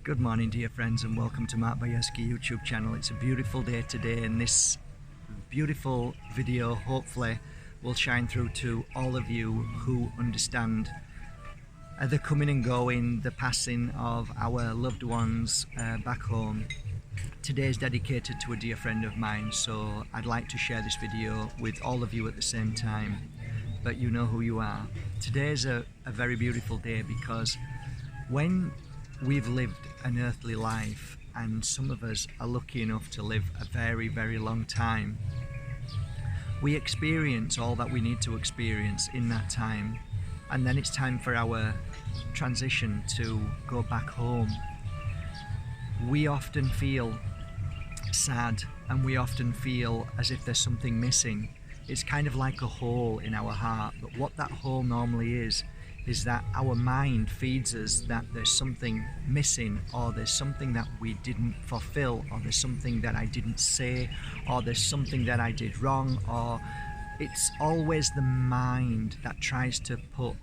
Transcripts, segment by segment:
Good morning, dear friends, and welcome to Mark Bayeski YouTube channel. It's a beautiful day today, and this beautiful video hopefully will shine through to all of you who understand the coming and going, the passing of our loved ones back home. Today is dedicated to a dear friend of mine, so I'd like to share this video with all of you at the same time, but you know who you are. Today is a very beautiful day because when we've lived an earthly life, and some of us are lucky enough to live a very, very long time, we experience all that we need to experience in that time, and then it's time for our transition to go back home. We often feel sad, and we often feel as if there's something missing. It's kind of like a hole in our heart, but what that hole normally is that our mind feeds us that there's something missing, or there's something that we didn't fulfill, or there's something that I didn't say, or there's something that I did wrong, or it's always the mind that tries to put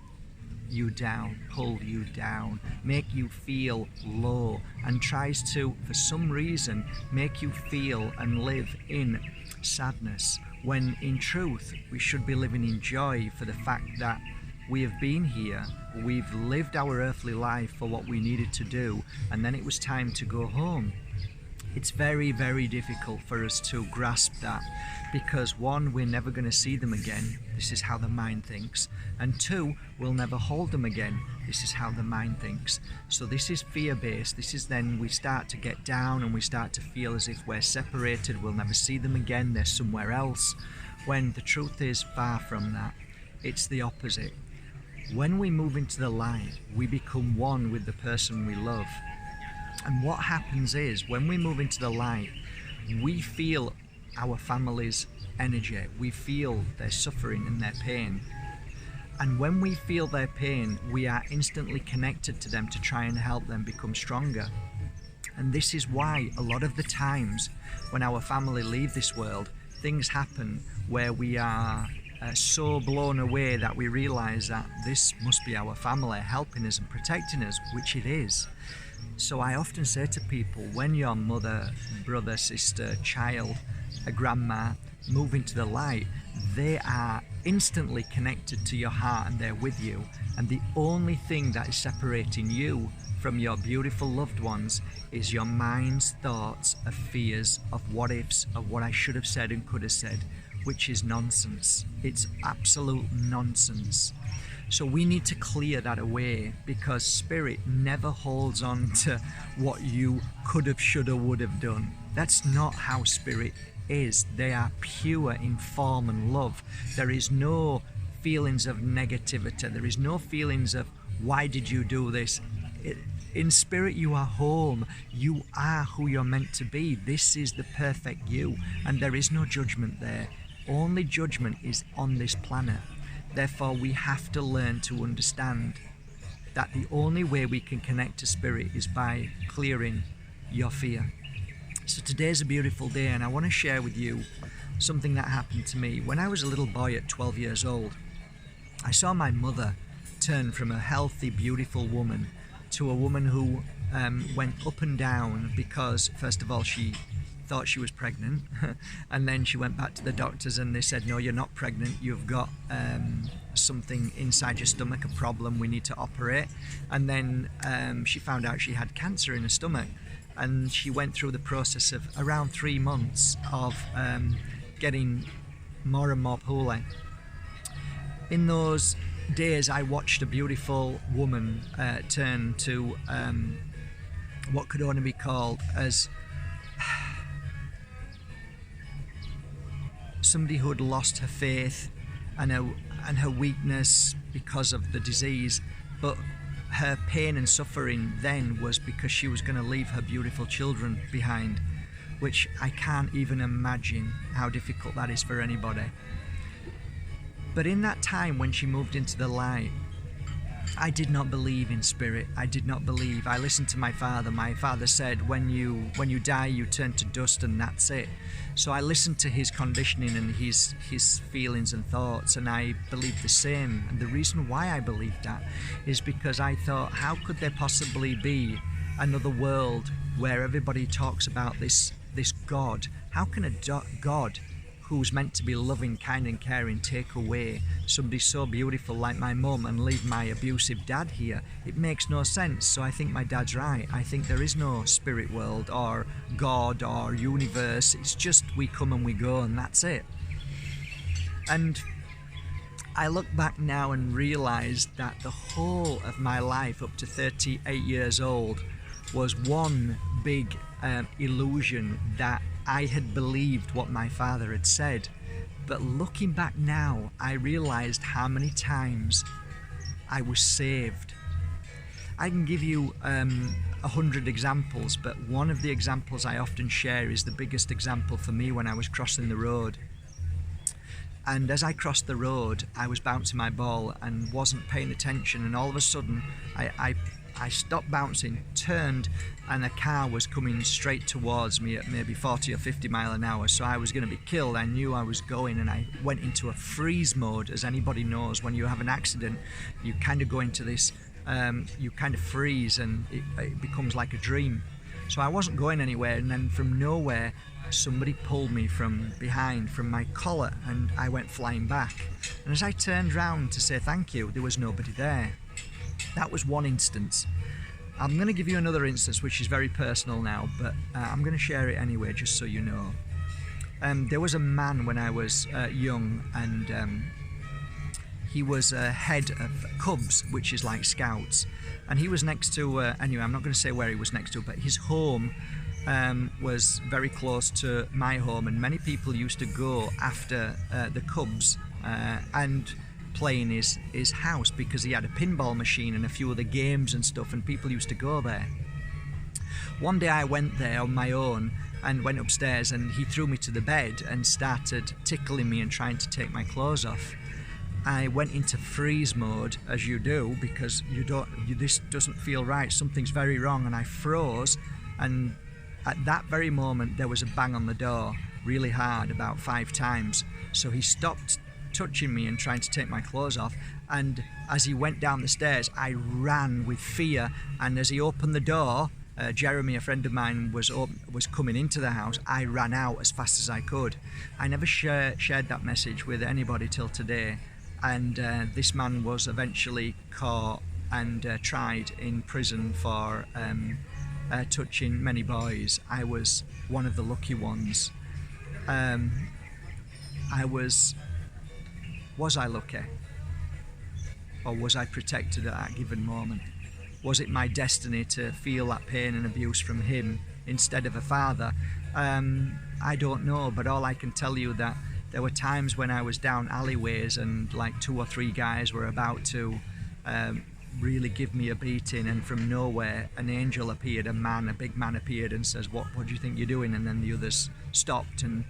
you down, pull you down, make you feel low, and tries to, for some reason, make you feel and live in sadness, when in truth we should be living in joy for the fact that we have been here, we've lived our earthly life for what we needed to do, and then it was time to go home. It's very, very difficult for us to grasp that, because one, we're never going to see them again. This is how the mind thinks. And two, we'll never hold them again. This is how the mind thinks. So this is fear-based. This is then we start to get down, and we start to feel as if we're separated, we'll never see them again, they're somewhere else, when the truth is far from that. It's the opposite. When we move into the light, we become one with the person we love. And what happens is, when we move into the light, we feel our family's energy. We feel their suffering and their pain. And when we feel their pain, we are instantly connected to them to try and help them become stronger. And this is why a lot of the times when our family leave this world, things happen where we are so blown away that we realize that this must be our family helping us and protecting us, which it is. So I often say to people, when your mother, brother, sister, child, a grandma move into the light, they are instantly connected to your heart, and they're with you. And the only thing that is separating you from your beautiful loved ones is your mind's thoughts of fears, of what ifs, of what I should have said and could have said, which is nonsense. It's absolute nonsense. So we need to clear that away, because spirit never holds on to what you could have, should have, would have done. That's not how spirit is. They are pure in form and love. There is no feelings of negativity. There is no feelings of, why did you do this? In spirit, you are home. You are who you're meant to be. This is the perfect you, and there is no judgment there. Only judgment is on this planet. Therefore, we have to learn to understand that the only way we can connect to spirit is by clearing your fear. So today's a beautiful day, and I want to share with you something that happened to me. When I was a little boy at 12 years old, I saw my mother turn from a healthy, beautiful woman to a woman who went up and down because, first of all, she thought she was pregnant, and then she went back to the doctors and they said, no, you're not pregnant, you've got something inside your stomach, a problem, we need to operate. And then she found out she had cancer in her stomach, and she went through the process of around 3 months of getting more and more poorly. In those days, I watched a beautiful woman turn to what could only be called as somebody who had lost her faith and her weakness because of the disease, but her pain and suffering then was because she was going to leave her beautiful children behind, which I can't even imagine how difficult that is for anybody. But in that time when she moved into the light, I did not believe in spirit. I did not believe. I listened to my father. My father said, when you die, you turn to dust, and that's it. So I listened to his conditioning and his feelings and thoughts, and I believed the same. And the reason why I believed that is because I thought, how could there possibly be another world where everybody talks about this God. How can a God who's meant to be loving, kind and caring take away somebody so beautiful like my mum and leave my abusive dad here? It makes no sense. So I think my dad's right. I think there is no spirit world or God or universe. It's just we come and we go, and that's it. And I look back now and realise that the whole of my life up to 38 years old was one big illusion that I had believed what my father had said. But looking back now, I realised how many times I was saved. I can give you 100 examples, but one of the examples I often share is the biggest example for me when I was crossing the road. And as I crossed the road, I was bouncing my ball and wasn't paying attention, and all of a sudden I stopped bouncing, turned, and a car was coming straight towards me at maybe 40 or 50 mile an hour, so I was going to be killed. I knew I was going, and I went into a freeze mode. As anybody knows, when you have an accident, you kind of go into this, you kind of freeze, and it becomes like a dream. So I wasn't going anywhere, and then from nowhere, somebody pulled me from behind, from my collar, and I went flying back. And as I turned round to say thank you, there was nobody there. That was one instance. I'm going to give you another instance which is very personal now, but I'm going to share it anyway just so you know. There was a man when I was young, and he was head of Cubs, which is like Scouts, and he was next to, anyway, I'm not going to say where he was next to, but his home was very close to my home, and many people used to go after the Cubs and play in his house, because he had a pinball machine and a few other games and stuff, and people used to go there. One day I went there on my own and went upstairs, and he threw me to the bed and started tickling me and trying to take my clothes off. I went into freeze mode, as you do, because this doesn't feel right, something's very wrong, and I froze. And at that very moment there was a bang on the door, really hard, about 5 times. So he stopped touching me and trying to take my clothes off, and as he went down the stairs I ran with fear, and as he opened the door, Jeremy, a friend of mine, was coming into the house. I ran out as fast as I could. I never shared that message with anybody till today, and this man was eventually caught and tried in prison for touching many boys. I was one of the lucky ones. Was I lucky? Or was I protected at that given moment? Was it my destiny to feel that pain and abuse from him instead of a father? I don't know, but all I can tell you that there were times when I was down alleyways and like 2 or 3 guys were about to really give me a beating, and from nowhere an angel appeared, a big man appeared and says, what do you think you're doing? And then the others stopped, and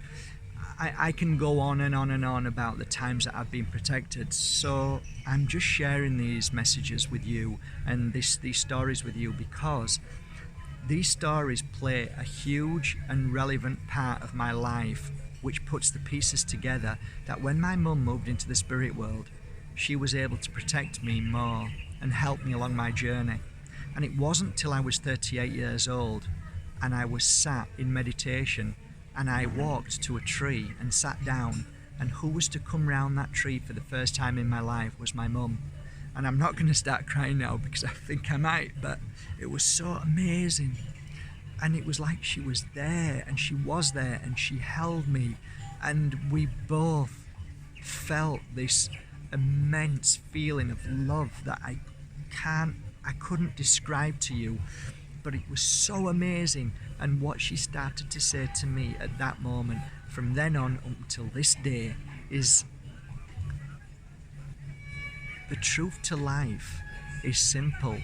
I can go on and on and on about the times that I've been protected. So I'm just sharing these messages with you and these stories with you, because these stories play a huge and relevant part of my life, which puts the pieces together that when my mum moved into the spirit world, she was able to protect me more and help me along my journey. And it wasn't till I was 38 years old and I was sat in meditation, and I walked to a tree and sat down, and who was to come round that tree for the first time in my life was my mum. And I'm not going to start crying now because I think I might, but it was so amazing. And it was like she was there, and she was there, and she held me, and we both felt this immense feeling of love that I couldn't describe to you, but it was so amazing. And what she started to say to me at that moment, from then on up until this day, is the truth to life is simple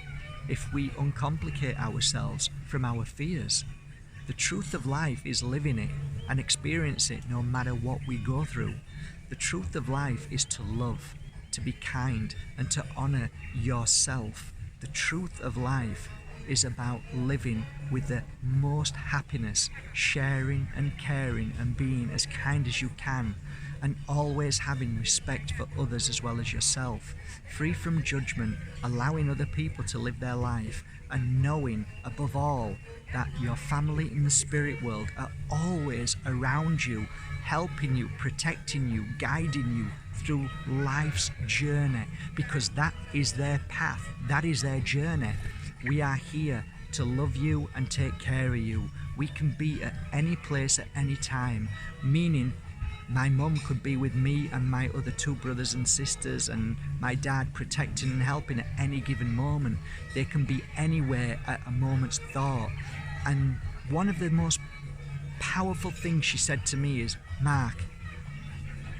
if we uncomplicate ourselves from our fears. The truth of life is living it and experience it no matter what we go through. The truth of life is to love, to be kind, and to honor yourself. The truth of life is about living with the most happiness, sharing and caring and being as kind as you can. and always having respect for others as well as yourself, free from judgment, allowing other people to live their life, and knowing above all that your family in the spirit world are always around you, helping you, protecting you, guiding you through life's journey, because that is their path, that is their journey. We are here to love you and take care of you. We can be at any place at any time, meaning my mum could be with me and my other 2 brothers and sisters, and my dad protecting and helping at any given moment. They can be anywhere at a moment's thought. And one of the most powerful things she said to me is, Mark,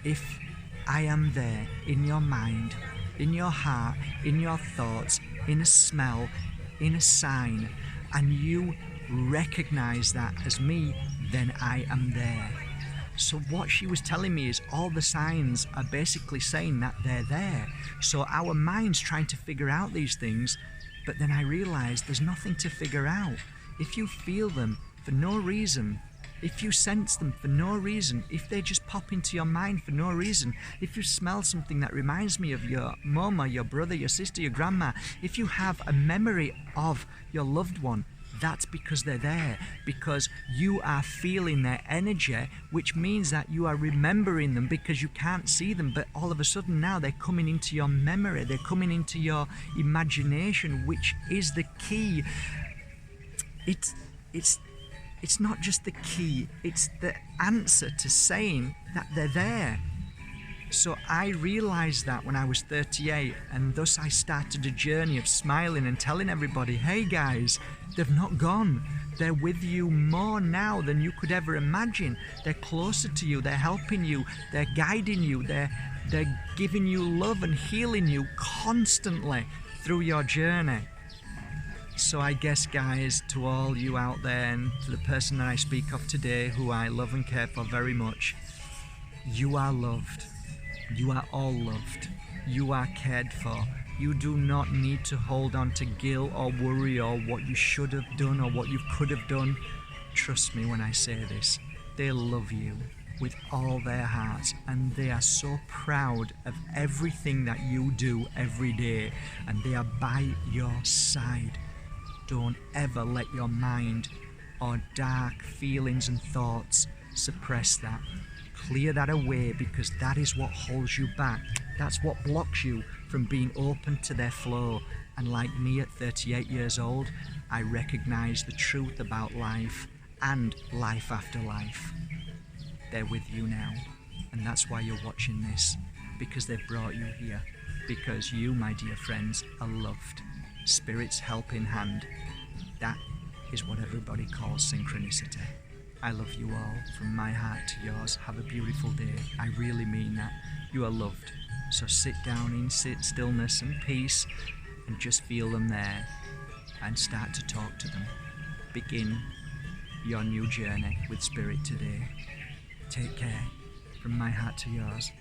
if I am there in your mind, in your heart, in your thoughts, in a smell, in a sign, and you recognize that as me, then I am there. So what she was telling me is all the signs are basically saying that they're there. So our mind's trying to figure out these things, but then I realized there's nothing to figure out. If you feel them for no reason, if you sense them for no reason, if they just pop into your mind for no reason, if you smell something that reminds me of your mum or your brother, your sister, your grandma, if you have a memory of your loved one, that's because they're there, because you are feeling their energy, which means that you are remembering them because you can't see them, but all of a sudden now they're coming into your memory, they're coming into your imagination, which is the key. It's not just the key, it's the answer to saying that they're there. So I realized that when I was 38, and thus I started a journey of smiling and telling everybody, hey guys, they've not gone. They're with you more now than you could ever imagine. They're closer to you, they're helping you, they're guiding you, they're giving you love and healing you constantly through your journey. So I guess, guys, to all you out there, and to the person that I speak of today, who I love and care for very much, you are loved. You are all loved. You are cared for. You do not need to hold on to guilt or worry or what you should have done or what you could have done. Trust me when I say this. They love you with all their hearts, and they are so proud of everything that you do every day, and they are by your side. Don't ever let your mind or dark feelings and thoughts suppress that. Clear that away, because that is what holds you back. That's what blocks you from being open to their flow. And like me at 38 years old, I recognize the truth about life and life after life. They're with you now, and that's why you're watching this, because they've brought you here, because you, my dear friends, are loved. Spirit's helping hand. That is what everybody calls synchronicity. I love you all from my heart to yours. Have a beautiful day. I really mean that. You are loved. So sit down in stillness and peace and just feel them there and start to talk to them. Begin your new journey with Spirit today. Take care from my heart to yours.